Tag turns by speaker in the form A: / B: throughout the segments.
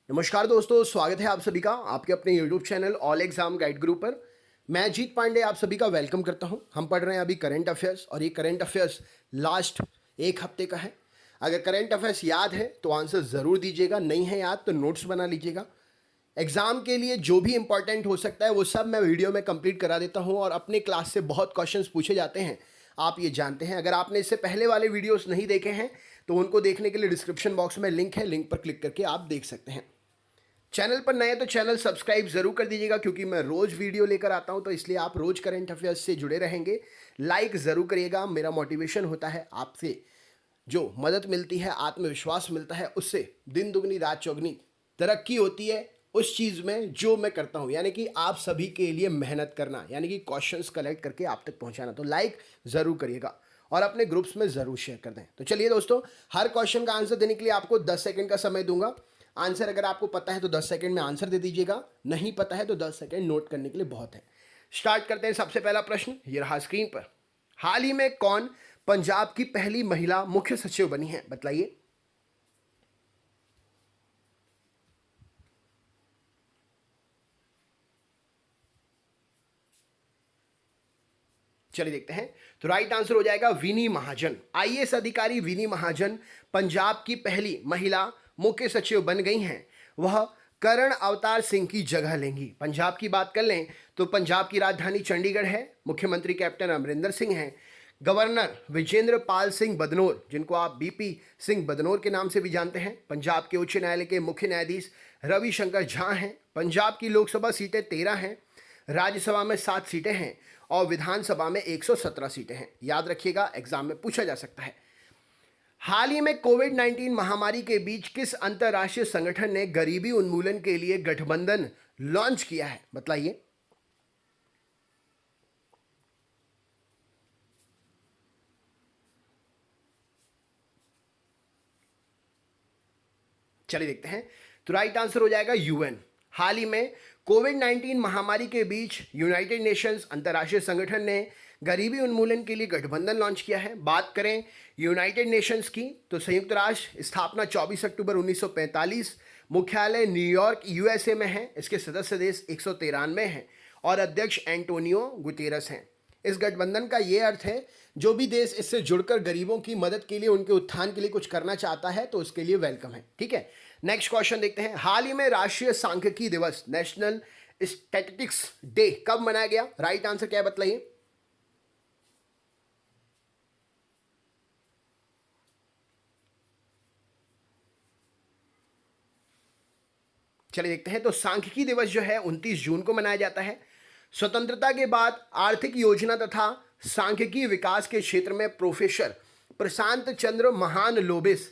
A: नमस्कार दोस्तों, स्वागत है आप सभी का आपके अपने YouTube channel all exam guide गुरु पर। मैं जीत पांडे आप सभी का वेलकम करता हूं। हम पढ़ रहे हैं अभी करंट अफेयर्स और ये करंट अफेयर्स लास्ट एक हफ्ते का है। अगर करंट अफेयर्स याद है तो आंसर ज़रूर दीजिएगा, नहीं है याद तो नोट्स बना लीजिएगा। एग्जाम के लिए जो भी इंपॉर्टेंट हो सकता है वो सब मैं वीडियो में कंप्लीट करा देता हूँ और अपने क्लास से बहुत क्वेश्चंस पूछे जाते हैं, आप ये जानते हैं। अगर आपने इससे पहले वाले वीडियोस नहीं देखे हैं तो उनको देखने के लिए डिस्क्रिप्शन बॉक्स में लिंक है, लिंक पर क्लिक करके आप देख सकते हैं। चैनल पर नए तो चैनल सब्सक्राइब जरूर कर दीजिएगा, क्योंकि मैं रोज वीडियो लेकर आता हूं तो इसलिए आप रोज करंट अफेयर्स से जुड़े रहेंगे। लाइक जरूर करिएगा, मेरा मोटिवेशन होता है। आपसे जो मदद मिलती है, आत्मविश्वास मिलता है, उससे दिन दुगनी रात चौगनी तरक्की होती है उस चीज़ में जो मैं करता हूं, यानी कि आप सभी के लिए मेहनत करना, यानी कि क्वेश्चंस कलेक्ट करके आप तक पहुंचाना। तो लाइक ज़रूर करिएगा और अपने ग्रुप्स में ज़रूर शेयर कर दें। तो चलिए दोस्तों, हर क्वेश्चन का आंसर देने के लिए आपको 10 सेकंड का समय दूंगा। आंसर अगर आपको पता है तो 10 सेकंड में आंसर दे दीजिएगा, नहीं पता है तो 10 सेकंड नोट करने के लिए बहुत है। स्टार्ट करते हैं। सबसे पहला प्रश्न ये रहा स्क्रीन पर। हाल ही में कौन पंजाब की पहली महिला मुख्य सचिव बनी है, बताइए। चलिए देखते हैं। तो राइट आंसर हो जाएगा विनी महाजन। आईएएस अधिकारी विनी महाजन पंजाब की पहली महिला मुख्य सचिव बन गई हैं। वह करण अवतार सिंह की जगह लेंगी। पंजाब की बात कर लें तो पंजाब की राजधानी चंडीगढ़ है। मुख्यमंत्री कैप्टन अमरिंदर सिंह हैं। गवर्नर विजेंद्र पाल सिंह बदनौर, जिनको आप बीपी सिंह बदनौर के नाम से भी जानते हैं। पंजाब के उच्च न्यायालय के मुख्य न्यायाधीश रविशंकर झा हैं। पंजाब की लोकसभा सीटें 13 हैं, राज्यसभा में 7 सीटें हैं और विधानसभा में 117 सीटें हैं। याद रखिएगा, एग्जाम में पूछा जा सकता है। हाल ही में कोविड-19 महामारी के बीच किस अंतर्राष्ट्रीय संगठन ने गरीबी उन्मूलन के लिए गठबंधन लॉन्च किया है, बताइए। चलिए देखते हैं। तो राइट आंसर हो जाएगा यूएन। हाल ही में कोविड-19 महामारी के बीच यूनाइटेड नेशंस अंतर्राष्ट्रीय संगठन ने गरीबी उन्मूलन के लिए गठबंधन लॉन्च किया है। बात करें यूनाइटेड नेशंस की तो संयुक्त राष्ट्र स्थापना 24 अक्टूबर 1945, मुख्यालय न्यूयॉर्क यूएसए में है। इसके सदस्य देश 193 हैं और अध्यक्ष एंटोनियो गुतेरस हैं। इस गठबंधन का ये अर्थ है, जो भी देश इससे जुड़कर गरीबों की मदद के लिए, उनके उत्थान के लिए कुछ करना चाहता है तो उसके लिए वेलकम है। ठीक है, नेक्स्ट क्वेश्चन देखते हैं। हाल ही में राष्ट्रीय सांख्यिकी दिवस, नेशनल स्टैटिस्टिक्स डे, कब मनाया गया? राइट आंसर क्या है, बताइए। चलिए देखते हैं। तो सांख्यिकी दिवस जो है 29 जून को मनाया जाता है। स्वतंत्रता के बाद आर्थिक योजना तथा सांख्यिकी विकास के क्षेत्र में प्रोफेसर प्रशांत चंद्र महानलोबिस,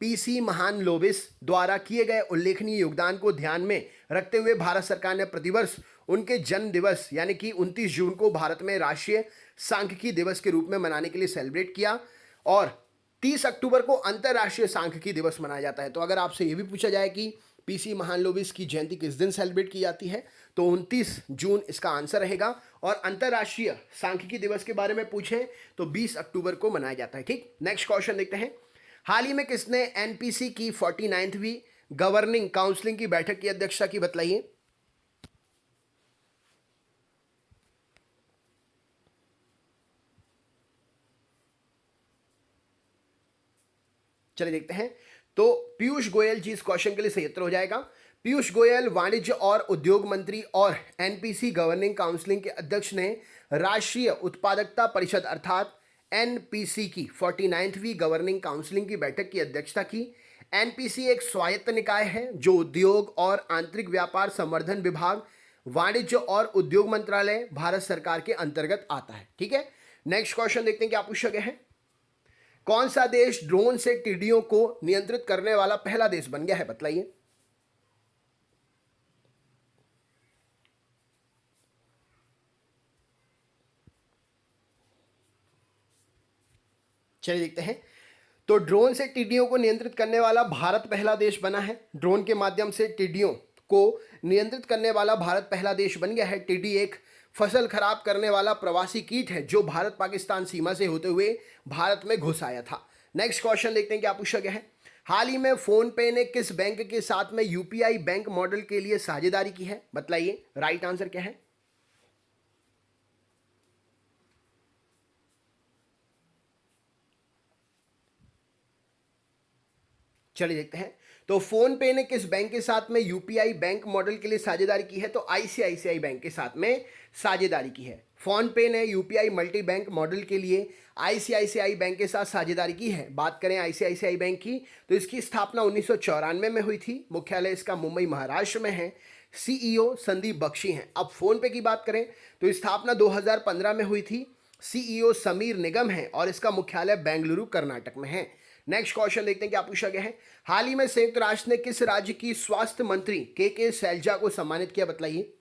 A: पीसी महानलोबिस द्वारा किए गए उल्लेखनीय योगदान को ध्यान में रखते हुए भारत सरकार ने प्रतिवर्ष उनके जन्म दिवस यानी कि 29 जून को भारत में राष्ट्रीय सांख्यिकी दिवस के रूप में मनाने के लिए सेलिब्रेट किया और 30 अक्टूबर को अंतर्राष्ट्रीय सांख्यिकी दिवस मनाया जाता है। तो अगर आपसे ये भी पूछा जाए कि पीसी महानलोबिस की जयंती किस दिन सेलिब्रेट की जाती है, तो 29 जून इसका आंसर रहेगा। और अंतर्राष्ट्रीय सांख्यिकी दिवस के बारे में पूछें तो 20 अक्टूबर को मनाया जाता है। ठीक, नेक्स्ट क्वेश्चन देखते हैं। हाल ही में किसने एनपीसी की 49वीं गवर्निंग काउंसिलिंग की बैठक की अध्यक्षता की, बताइए। चलिए देखते हैं। तो पीयूष गोयल जी इस क्वेश्चन के लिए सही उत्तर हो जाएगा। पीयूष गोयल वाणिज्य और उद्योग मंत्री और एनपीसी गवर्निंग काउंसिलिंग के अध्यक्ष ने राष्ट्रीय उत्पादकता परिषद अर्थात एनपीसी की 49वीं गवर्निंग काउंसिलिंग की बैठक की अध्यक्षता की। एनपीसी एक स्वायत्त निकाय है जो उद्योग और आंतरिक व्यापार संवर्धन विभाग, वाणिज्य और उद्योग मंत्रालय, भारत सरकार के अंतर्गत आता है। ठीक है, नेक्स्ट क्वेश्चन देखते हैं क्या पूछा गया है। कौन सा देश ड्रोन से टिड्डियों को नियंत्रित करने वाला पहला देश बन गया है, बताइए। चलिए देखते हैं। तो ड्रोन से टिड्डियों को नियंत्रित करने वाला भारत पहला देश बना है। ड्रोन के माध्यम से टिड्डियों को नियंत्रित करने वाला भारत पहला देश बन गया है। टिड्डी एक फसल खराब करने वाला प्रवासी कीट है जो भारत पाकिस्तान सीमा से होते हुए भारत में घुस आया था। नेक्स्ट क्वेश्चन देखते हैं क्या पूछा गया है। हाल ही में फोन पे ने किस बैंक के साथ में यूपीआई बैंक मॉडल के लिए साझेदारी की है, बताइए राइट आंसर क्या है। चलिए देखते हैं। तो फोन पे ने किस बैंक के साथ में यूपीआई बैंक मॉडल के लिए साझेदारी की है, तो आईसीआईसीआई बैंक के साथ में साझेदारी की है। फोन पे ने यूपीआई मल्टी बैंक मॉडल के लिए आईसीआईसीआई बैंक के साथ साझेदारी की है। बात करें आईसीआईसीआई बैंक की, तो इसकी स्थापना 1994 में हुई थी। मुख्यालय इसका मुंबई महाराष्ट्र में है। सीईओ संदीप बख्शी हैं। अब फोन पे की बात करें तो स्थापना 2015 में हुई थी। सीईओ समीर निगम है और इसका मुख्यालय बेंगलुरु कर्नाटक में है। नेक्स्ट क्वेश्चन देखते हैं क्या पूछा गया है। हाल ही में संयुक्त राष्ट्र ने किस राज्य की स्वास्थ्य मंत्री के शैलजा को सम्मानित किया, बताइए।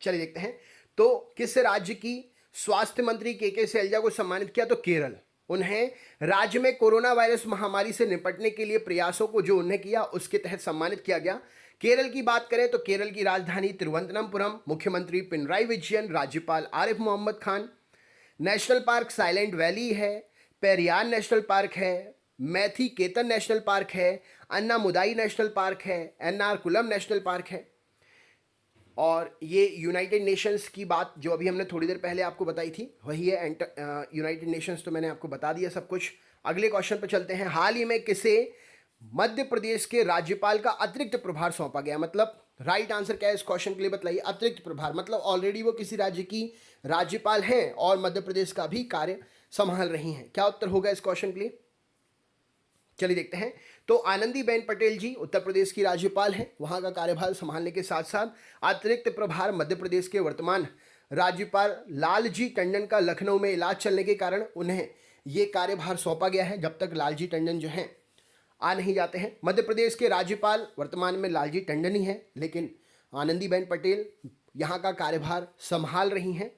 A: चलिए देखते हैं। तो किस राज्य की स्वास्थ्य मंत्री के शैलजा को सम्मानित किया, तो केरल। उन्हें राज्य में कोरोना वायरस महामारी से निपटने के लिए प्रयासों को जो उन्हें किया उसके तहत सम्मानित किया गया। केरल की बात करें तो केरल की राजधानी तिरुवनंतपुरम, मुख्यमंत्री पिनराई विजयन, राज्यपाल Arif Mohammad Khan. National park silent valley है, पेरियार नेशनल पार्क है, मैथी केतन नेशनल पार्क है, अन्नामुदाई नेशनल पार्क है, एन्नारकुलम नेशनल पार्क है। और ये यूनाइटेड नेशंस की बात जो अभी हमने थोड़ी देर पहले आपको बताई थी वही है। यूनाइटेड नेशंस तो मैंने आपको बता दिया सब कुछ। अगले क्वेश्चन पर चलते हैं। हाल ही में किसे मध्य प्रदेश के राज्यपाल का अतिरिक्त प्रभार सौंपा गया, मतलब राइट आंसर क्या है इस क्वेश्चन के लिए, बताइए। अतिरिक्त प्रभार मतलब ऑलरेडी वो किसी राज्य की राज्यपाल हैं और मध्य प्रदेश का भी कार्य संभाल रही हैं। क्या उत्तर होगा इस क्वेश्चन के लिए, चलिए देखते हैं। तो आनंदीबेन पटेल जी उत्तर प्रदेश की राज्यपाल हैं। वहां का कार्यभार संभालने के साथ साथ अतिरिक्त प्रभार मध्य प्रदेश के वर्तमान राज्यपाल लालजी टंडन का लखनऊ में इलाज चलने के कारण उन्हें ये कार्यभार सौंपा गया है। जब तक लालजी टंडन जो हैं आ नहीं जाते हैं। मध्य प्रदेश के राज्यपाल वर्तमान में लालजी टंडन ही हैं, लेकिन आनंदीबेन पटेल यहाँ का कार्यभार संभाल रही हैं।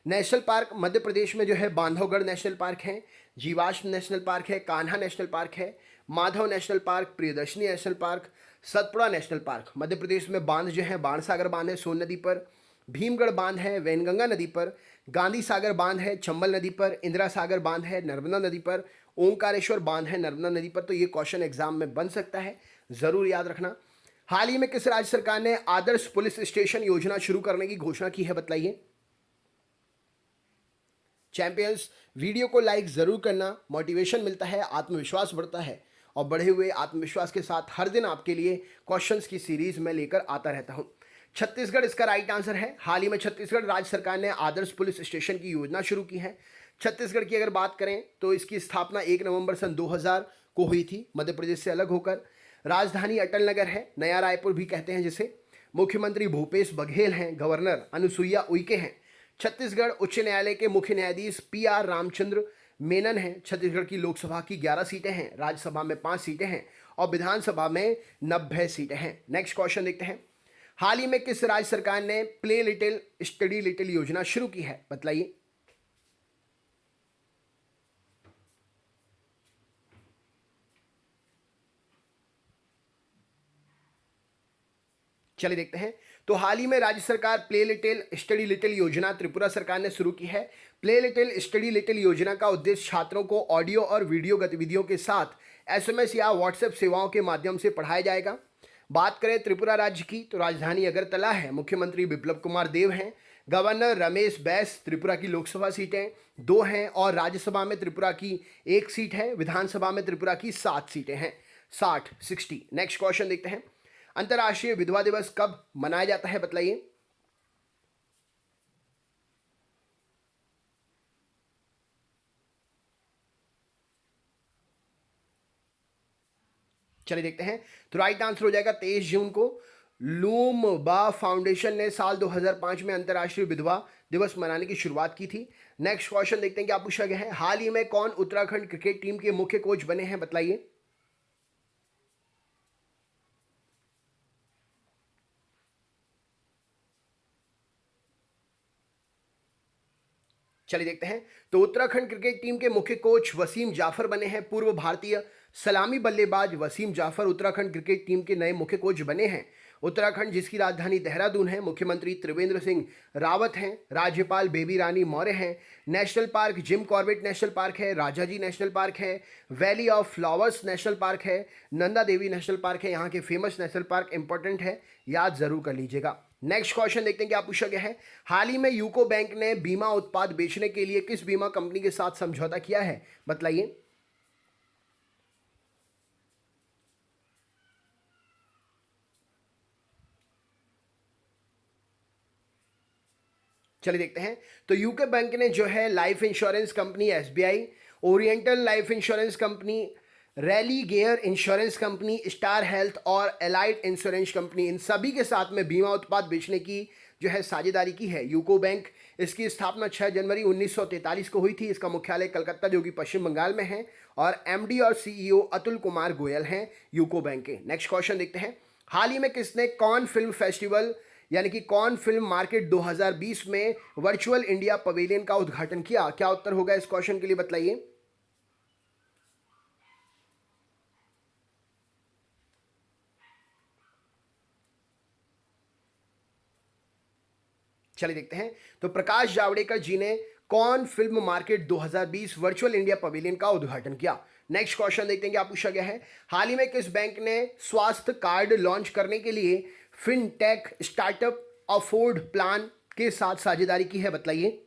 A: नेशनल पार्क मध्य प्रदेश में जो है बांधवगढ़ नेशनल पार्क है, जीवाश्म नेशनल पार्क है, कान्हा नेशनल पार्क है, Madhav national park, Priyadarshini national park, Satpura national park. Madhya Pradesh में बांध जो है बाणसागर बांध है सोन नदी पर, भीमगढ़ बांध है वैनगंगा नदी पर, गांधी सागर बांध है चंबल नदी पर, इंदिरा सागर बांध है नर्मदा नदी पर, ओंकारेश्वर बांध है नर्मदा नदी पर। तो ये क्वेश्चन एग्जाम में बन सकता है, जरूर याद रखना। हाल ही में किस राज्य सरकार ने आदर्श पुलिस स्टेशन योजना शुरू करने की घोषणा की है, बताइए। चैंपियंस वीडियो को लाइक जरूर करना, मोटिवेशन मिलता है, आत्मविश्वास बढ़ता है और बढ़े हुए आत्मविश्वास के साथ हर दिन आपके लिए क्वेश्चंस की सीरीज में लेकर आता रहता हूं। छत्तीसगढ़ इसका राइट आंसर है। हाल ही में छत्तीसगढ़ राज्य सरकार ने आदर्श पुलिस स्टेशन की योजना शुरू की है। छत्तीसगढ़ की अगर बात करें तो इसकी स्थापना 1 नवंबर सन 2000 को हुई थी, मध्य प्रदेश से अलग होकर। राजधानी अटल नगर है, नया रायपुर भी कहते हैं जिसे। मुख्यमंत्री भूपेश बघेल हैं, गवर्नर अनुसुईया उइके हैं। छत्तीसगढ़ उच्च न्यायालय के मुख्य न्यायाधीश PR रामचंद्र मेनन हैं। छत्तीसगढ़ की लोकसभा की 11 सीटें हैं, राज्यसभा में 5 सीटें हैं और विधानसभा में 90 सीटें हैं। नेक्स्ट क्वेश्चन देखते हैं। हाल ही में किस राज्य सरकार ने प्ले लिटिल स्टडी लिटिल योजना शुरू की है, बतलाइए। चलिए देखते हैं। तो हाल ही में राज्य सरकार प्ले लिटिल स्टडी लिटिल योजना त्रिपुरा सरकार ने शुरू की है। प्ले लिटिल स्टडी लिटिल योजना का उद्देश्य छात्रों को ऑडियो और वीडियो गतिविधियों के साथ SMS या व्हाट्सएप सेवाओं के माध्यम से पढ़ाया जाएगा। बात करें त्रिपुरा राज्य की तो राजधानी अगरतला है, मुख्यमंत्री बिप्लब कुमार देव हैं, गवर्नर रमेश बैस। त्रिपुरा की लोकसभा सीटें 2 हैं और राज्यसभा में त्रिपुरा की 1 सीट है, विधानसभा में त्रिपुरा की 7 सीटें हैं, 60। नेक्स्ट क्वेश्चन देखते हैं। अंतर्राष्ट्रीय विधवा दिवस कब मनाया जाता है, बतलाइए। चलिए देखते हैं। तो राइट आंसर हो जाएगा 23 जून को। लूमबा फाउंडेशन ने साल 2005 में अंतर्राष्ट्रीय विधवा दिवस मनाने की शुरुआत की थी। नेक्स्ट क्वेश्चन देखते हैं क्या पूछा गया है। हाल ही में कौन उत्तराखंड क्रिकेट टीम के मुख्य कोच बने हैं, बताइए। चलिए देखते हैं। तो उत्तराखंड क्रिकेट टीम के मुख्य कोच वसीम जाफर बने हैं। पूर्व भारतीय सलामी बल्लेबाज वसीम जाफर उत्तराखंड क्रिकेट टीम के नए मुख्य कोच बने हैं। उत्तराखंड जिसकी राजधानी देहरादून है, मुख्यमंत्री त्रिवेंद्र सिंह रावत हैं, राज्यपाल बेबी रानी मौर्य हैं। National park Jim Corbett national park है, राजाजी नेशनल पार्क है, valley of flowers national park है, नंदा देवी नेशनल पार्क है। यहाँ के फेमस नेशनल पार्क इंपॉर्टेंट है, याद जरूर कर लीजिएगा। नेक्स्ट क्वेश्चन देखते हैं क्या पूछा गया है। हाल ही में यूको बैंक ने बीमा उत्पाद बेचने के लिए किस बीमा कंपनी के साथ समझौता किया है, बताइए। चलिए देखते हैं। तो यूके बैंक ने जो है life insurance company SBI, oriental life insurance company, rally gear insurance company, star health और एलाइड इंश्योरेंस कंपनी, इन सभी के साथ में बीमा उत्पाद बेचने की जो है साझेदारी की है। यूको बैंक, इसकी स्थापना 6 जनवरी 1943 को हुई थी। इसका मुख्यालय कलकत्ता जो कि पश्चिम बंगाल में है, और एमडी और सीईओ अतुल कुमार गोयल हैं यूको बैंक के। नेक्स्ट क्वेश्चन देखते हैं। हाल ही में किसने कॉन फिल्म फेस्टिवल यानी कि कॉन फिल्म मार्केट 2020 में वर्चुअल इंडिया पवेलियन का उद्घाटन किया? क्या उत्तर होगा इस क्वेश्चन के लिए, बताइए। चलिए देखते हैं। तो प्रकाश जावड़ेकर जी ने कौन film market 2020 virtual India pavilion का उद्घाटन किया? नेक्स्ट क्वेश्चन देखते हैं क्या पूछा गया है। हाल ही में किस बैंक ने स्वास्थ्य कार्ड लॉन्च करने के लिए फिनटेक स्टार्टअप अफोर्ड प्लान के साथ साझेदारी की है, बताइए।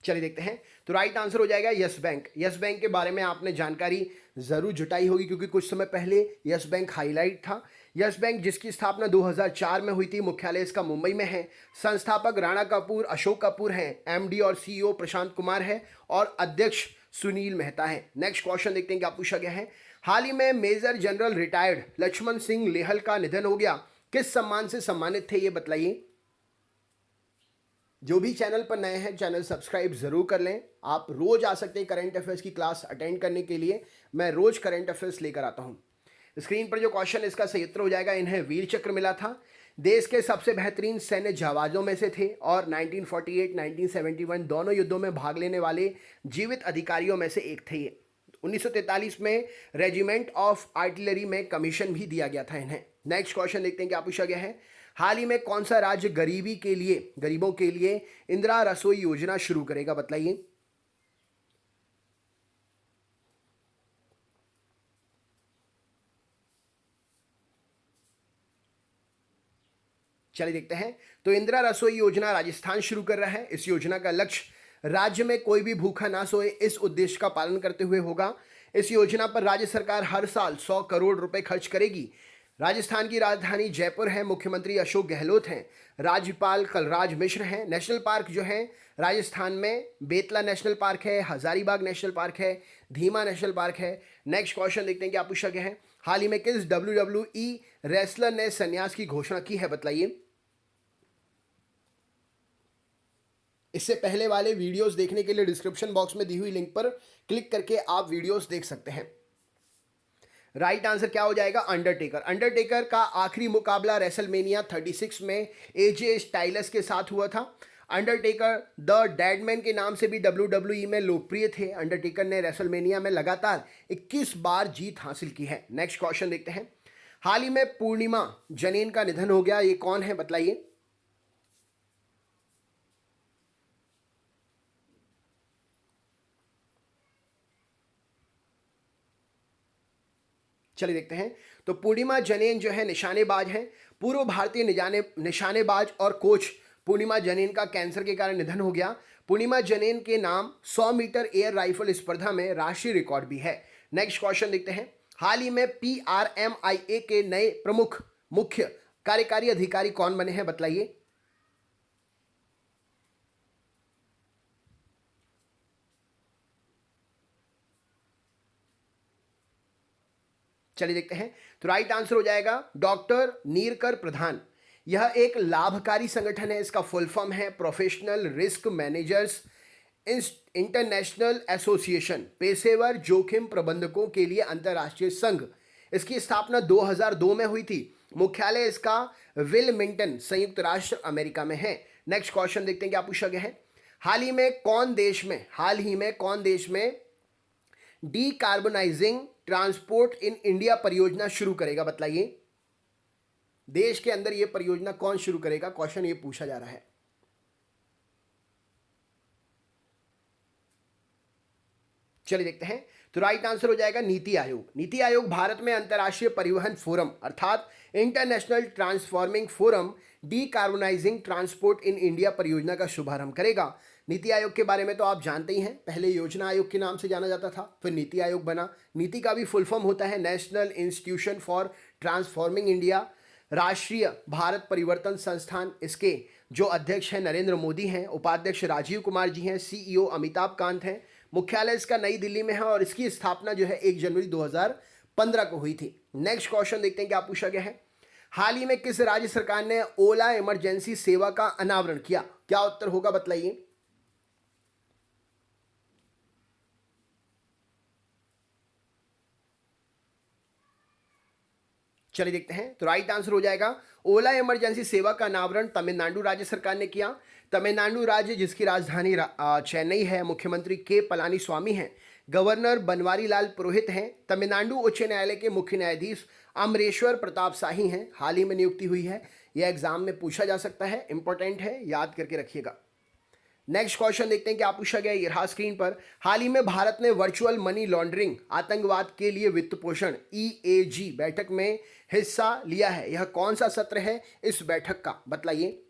A: चलिए देखते हैं। तो राइट आंसर हो जाएगा यस बैंक। यस बैंक के बारे में आपने जानकारी जरूर जुटाई होगी, क्योंकि कुछ समय पहले यस बैंक हाईलाइट था। यस बैंक जिसकी स्थापना 2004 में हुई थी, मुख्यालय इसका मुंबई में है। संस्थापक राणा कपूर अशोक कपूर हैं, एमडी और सीईओ प्रशांत कुमार है, और अध्यक्ष सुनील मेहता है। नेक्स्ट क्वेश्चन देखते हैं क्या पूछा गया है। हाल ही में major general retired Lakshman Singh Lehal का निधन हो गया, किस सम्मान से सम्मानित थे, ये बताइए। जो भी चैनल पर नए हैं, चैनल सब्सक्राइब जरूर कर लें। आप रोज आ सकते हैं करंट अफेयर्स की क्लास अटेंड करने के लिए। मैं रोज करंट अफेयर्स लेकर आता हूं। स्क्रीन पर जो क्वेश्चन इसका सही उत्तर हो जाएगा, इन्हें वीर चक्र मिला था। देश के सबसे बेहतरीन सैन्य जाबाजों में से थे, और 1948 1971 दोनों युद्धों में भाग लेने वाले जीवित अधिकारियों में से एक थे ये। 1943 में रेजिमेंट ऑफ आर्टिलरी में कमीशन भी दिया गया था इन्हें। नेक्स्ट क्वेश्चन देखते हैं क्या पूछा गया है। हाल ही में कौन सा राज्य गरीबों के लिए इंदिरा रसोई योजना शुरू करेगा, बताइए। चलिए देखते हैं। तो इंदिरा रसोई योजना राजस्थान शुरू कर रहा है। इस योजना का लक्ष्य राज्य में कोई भी भूखा ना सोए, इस उद्देश्य का पालन करते हुए होगा। इस योजना पर राज्य सरकार हर साल 100 करोड़ रुपए खर्च करेगी। राजस्थान की राजधानी जयपुर है, मुख्यमंत्री अशोक गहलोत हैं, राज्यपाल कलराज मिश्र हैं। नेशनल पार्क जो है राजस्थान में बेतला नेशनल पार्क है, हजारीबाग नेशनल पार्क है, धीमा नेशनल पार्क है। नेक्स्ट क्वेश्चन देखते हैं क्या पूछा गया है। हाल ही में किस WWE रेसलर ने संन्यास की घोषणा की है, बताइए। इससे पहले वाले वीडियोस देखने के लिए डिस्क्रिप्शन बॉक्स में दी हुई लिंक पर क्लिक करके आप वीडियोस देख सकते हैं। राइट आंसर क्या हो जाएगा, अंडरटेकर। अंडरटेकर का आखिरी मुकाबला रेसलमेनिया 36 में एजे स्टाइलस के साथ हुआ था। अंडरटेकर द डेडमैन के नाम से भी WWE में लोकप्रिय थे। अंडरटेकर ने रेसलमेनिया में लगातार 21 बार जीत हासिल की है। नेक्स्ट क्वेश्चन देखते हैं। हाल ही में पूर्णिमा जनेन का निधन हो गया, ये कौन है, बताइए। चलिए देखते हैं। तो पूर्णिमा जनेन जो है निशानेबाज हैं। पूर्व भारतीय निशानेबाज और कोच पूर्णिमा जनेन का कैंसर के कारण निधन हो गया। पूर्णिमा जनेन के नाम 100 मीटर एयर राइफल स्पर्धा में राष्ट्रीय रिकॉर्ड भी है। नेक्स्ट क्वेश्चन देखते हैं। हाल ही में PRMIA के नए प्रमुख मुख्य कार्यकारी अधिकारी कौन बने हैं, बताइए। चलिए देखते हैं। तो राइट आंसर हो जाएगा डॉक्टर नीरकर प्रधान। यह एक लाभकारी संगठन है। इसका फुल फॉर्म है professional risk managers international association, पेशेवर जोखिम प्रबंधकों के लिए अंतर्राष्ट्रीय संघ। इसकी स्थापना 2002 में हुई थी। मुख्यालय इसका विलमिंगटन, संयुक्त राष्ट्र अमेरिका में है। नेक्स्ट क्वेश्चन देखते हैं क्या पूछा गया है। हाल ही में कौन देश में डीकार्बोनाइजिंग ट्रांसपोर्ट इन इंडिया परियोजना शुरू करेगा? बताइए, देश के अंदर यह परियोजना कौन शुरू करेगा? क्वेश्चन ये पूछा जा रहा है। चलिए देखते हैं। तो राइट आंसर हो जाएगा नीति आयोग। नीति आयोग भारत में अंतर्राष्ट्रीय परिवहन फोरम अर्थात international transforming forum decarbonising transport in India परियोजना का शुभारंभ करेगा। नीति आयोग के बारे में तो आप जानते ही हैं, पहले योजना आयोग के नाम से जाना जाता था, फिर नीति आयोग बना। नीति का भी फुल फॉर्म होता है national institution for transforming India, राष्ट्रीय भारत परिवर्तन संस्थान। इसके जो अध्यक्ष हैं नरेंद्र मोदी हैं, उपाध्यक्ष राजीव कुमार जी हैं, सीईओ अमिताभ कांत हैं। मुख्यालय इसका नई दिल्ली में है और इसकी स्थापना जो है 1 जनवरी 2015 को हुई थी। नेक्स्ट क्वेश्चन देखते हैं क्या पूछा गया है। हाल ही में किस राज्य सरकार ने ओला इमरजेंसी सेवा का अनावरण किया? क्या उत्तर होगा बताइए। चलिए देखते हैं। तो राइट आंसर हो जाएगा ओला इमरजेंसी सेवा का अनावरण तमिलनाडु राज्य सरकार ने किया। तमिलनाडु राज्य जिसकी राजधानी चेन्नई है, मुख्यमंत्री के पलानी स्वामी हैं, गवर्नर बनवारी लाल पुरोहित हैं, तमिलनाडु उच्च न्यायालय के मुख्य न्यायाधीश अमरेश्वर प्रताप शाही हैं। हाल ही में नियुक्ति हुई है। यह एग्जाम में पूछा जा सकता है, इंपॉर्टेंट है, याद करके रखिएगा। नेक्स्ट क्वेश्चन देखते हैं क्या पूछा गया। ये रहा स्क्रीन पर। हाल ही में भारत ने वर्चुअल मनी लॉन्ड्रिंग आतंकवाद के लिए वित्त पोषण EAG बैठक में हिस्सा लिया है। यह कौन सा सत्र है इस बैठक का? बताइए।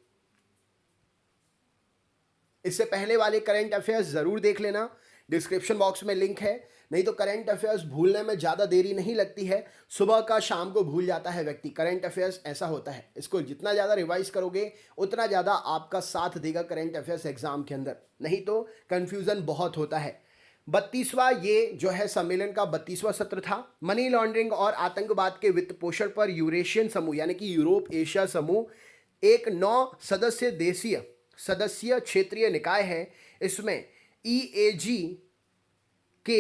A: इससे पहले वाले करंट अफेयर्स जरूर देख लेना, डिस्क्रिप्शन बॉक्स में लिंक है। नहीं तो करंट अफेयर्स भूलने में ज़्यादा देरी नहीं लगती है, सुबह का शाम को भूल जाता है व्यक्ति। करंट अफेयर्स ऐसा होता है, इसको जितना ज़्यादा रिवाइज करोगे उतना ज़्यादा आपका साथ देगा करंट अफेयर्स एग्जाम के अंदर, नहीं तो कन्फ्यूज़न बहुत होता है। 32वां ये जो है सम्मेलन का 32वां सत्र था। मनी लॉन्ड्रिंग और आतंकवाद के वित्त पोषण पर यूरेशियन समूह यानी कि यूरोप एशिया समूह एक 9 सदस्य क्षेत्रीय निकाय है। इसमें EAG के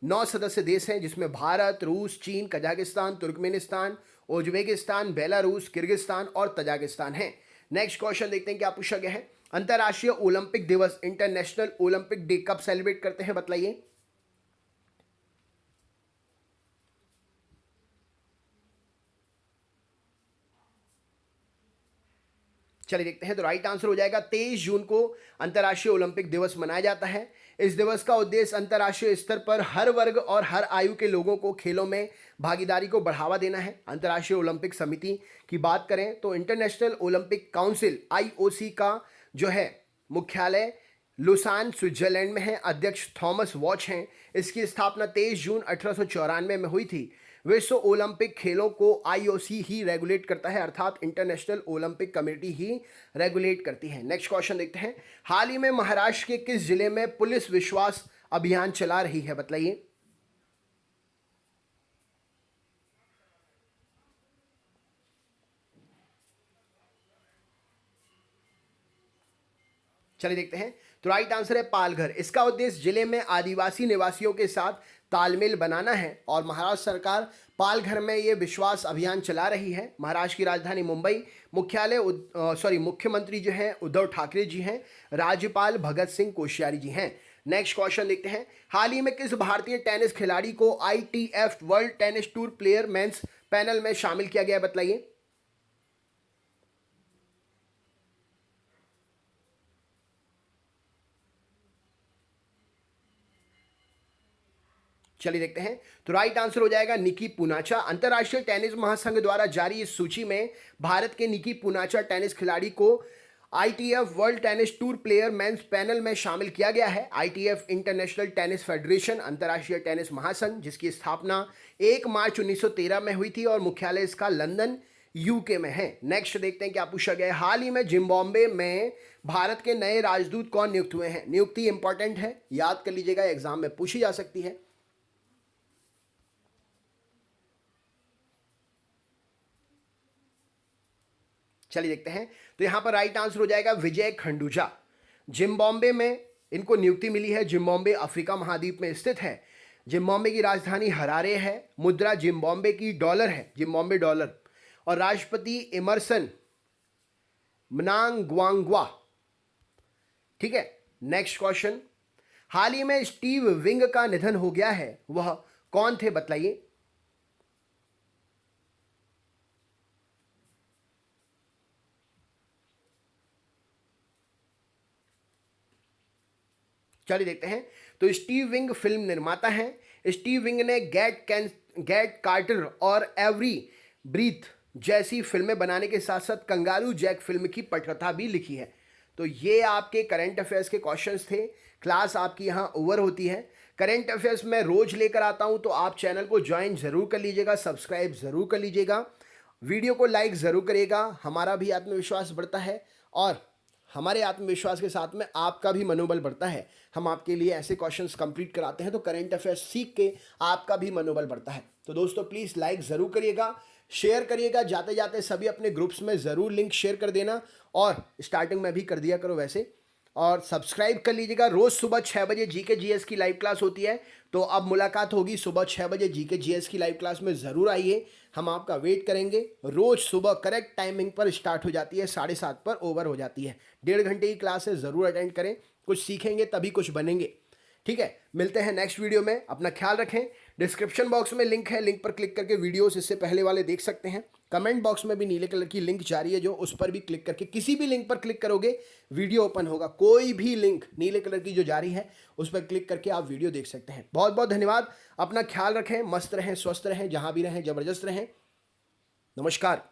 A: 9 सदस्य देश हैं, जिसमें भारत, रूस, चीन, Kazakhstan, Turkmenistan, Uzbekistan, Belarus, Kyrgyzstan और तजाकिस्तान हैं। नेक्स्ट क्वेश्चन देखते हैं क्या पूछा गया है। अंतर्राष्ट्रीय ओलंपिक दिवस इंटरनेशनल ओलंपिक डे कब सेलिब्रेट करते हैं? बताइए। चलिए देखते हैं। तो राइट आंसर हो जाएगा 23 जून को अंतर्राष्ट्रीय ओलंपिक दिवस मनाया जाता है। इस दिवस का उद्देश्य अंतर्राष्ट्रीय स्तर पर हर वर्ग और हर आयु के लोगों को खेलों में भागीदारी को बढ़ावा देना है। अंतर्राष्ट्रीय ओलंपिक समिति की बात करें तो इंटरनेशनल ओलंपिक काउंसिल IOC का जो है मुख्यालय लुसान स्विट्जरलैंड में है। अध्यक्ष थॉमस वॉच हैं। इसकी स्थापना 23 जून 1894 में हुई थी। विश्व ओलंपिक खेलों को IOC ही रेगुलेट करता है, अर्थात इंटरनेशनल ओलंपिक कमेटी ही रेगुलेट करती है। नेक्स्ट क्वेश्चन देखते हैं। हाल ही में महाराष्ट्र के किस जिले में पुलिस विश्वास अभियान चला रही है? बताइए। चलिए देखते हैं। तो राइट आंसर है पालघर। इसका उद्देश्य जिले में आदिवासी निवासियों के साथ तालमेल बनाना है और महाराष्ट्र सरकार पालघर में ये विश्वास अभियान चला रही है। महाराष्ट्र की राजधानी मुंबई, मुख्यमंत्री जो हैं उद्धव ठाकरे जी हैं, राज्यपाल भगत सिंह कोश्यारी जी हैं। नेक्स्ट क्वेश्चन देखते हैं। हाल ही में किस भारतीय टेनिस खिलाड़ी को ITF world tennis tour player mens panel में शामिल किया गया? बताइए। चलिए देखते हैं। तो राइट आंसर हो जाएगा निकी पूनाचा। अंतर्राष्ट्रीय टेनिस महासंघ द्वारा जारी इस सूची में भारत के निकी पूनाचा टेनिस खिलाड़ी को ITF world tennis tour player mens panel में शामिल किया गया है। ITF इंटरनेशनल टेनिस फेडरेशन अंतर्राष्ट्रीय टेनिस महासंघ, जिसकी स्थापना 1 मार्च 1913 में हुई थी और मुख्यालय इसका लंदन UK में है। नेक्स्ट देखते हैं क्या पूछा गया है। हाल ही में जिम्बाब्वे में भारत के नए राजदूत कौन नियुक्त हुए हैं? नियुक्ति इंपॉर्टेंट है, याद कर लीजिएगा, एग्जाम में पूछी जा सकती है। चलिए देखते हैं। तो यहां पर राइट आंसर हो जाएगा विजय खंडूजा। जिम्बाब्वे में इनको नियुक्ति मिली है। जिम्बाब्वे अफ्रीका महाद्वीप में स्थित है। जिम्बाब्वे की राजधानी हरारे है। मुद्रा जिम्बाब्वे की डॉलर है, जिम्बाब्वे डॉलर। और राष्ट्रपति इमरसन मनांगवांगवा, ठीक है, नेक्स्ट क्वेश्चन, हाल ही में स्टीव विंग का निधन हो गया है, वह कौन थे बतलाइए। चलिए देखते हैं। तो स्टीव विंग फिल्म निर्माता हैं। स्टीव विंग ने गेट कार्टर और एवरी ब्रीथ जैसी फिल्में बनाने के साथ साथ कंगारू जैक फिल्म की पटकथा भी लिखी है। तो ये आपके करंट अफेयर्स के क्वेश्चंस थे। क्लास आपकी यहाँ ओवर होती है। करंट अफेयर्स मैं रोज लेकर आता हूँ, तो आप चैनल को ज्वाइन जरूर कर लीजिएगा, सब्सक्राइब जरूर कर लीजिएगा, वीडियो को लाइक ज़रूर करिएगा। हमारा भी आत्मविश्वास बढ़ता है और हमारे आत्मविश्वास के साथ में आपका भी मनोबल बढ़ता है। हम आपके लिए ऐसे क्वेश्चंस कंप्लीट कराते हैं, तो करंट अफेयर्स सीख के आपका भी मनोबल बढ़ता है। तो दोस्तों प्लीज़ लाइक ज़रूर करिएगा, शेयर करिएगा, जाते जाते सभी अपने ग्रुप्स में ज़रूर लिंक शेयर कर देना, और स्टार्टिंग में भी कर दिया करो वैसे। और सब्सक्राइब कर लीजिएगा। रोज़ सुबह 6 बजे जीके जीएस की लाइव क्लास होती है, तो अब मुलाकात होगी सुबह 6 बजे जीके जीएस की लाइव क्लास में। ज़रूर आइए, हम आपका वेट करेंगे। रोज़ सुबह करेक्ट टाइमिंग पर स्टार्ट हो जाती है, 7:30 पर ओवर हो जाती है। 1.5 घंटे की क्लास है, ज़रूर अटेंड करें। कुछ सीखेंगे तभी कुछ बनेंगे। ठीक है, मिलते हैं नेक्स्ट वीडियो में। अपना ख्याल रखें। डिस्क्रिप्शन बॉक्स में लिंक है, लिंक पर क्लिक करके वीडियोस इससे पहले वाले देख सकते हैं। कमेंट बॉक्स में भी नीले कलर की लिंक जारी है, जो उस पर भी क्लिक करके किसी भी लिंक पर क्लिक करोगे वीडियो ओपन होगा। कोई भी लिंक नीले कलर की जो जारी है उस पर क्लिक करके आप वीडियो देख सकते हैं। बहुत बहुत धन्यवाद। अपना ख्याल रखें, मस्त रहें, स्वस्थ रहें, जहां भी रहें जबरदस्त रहें। नमस्कार।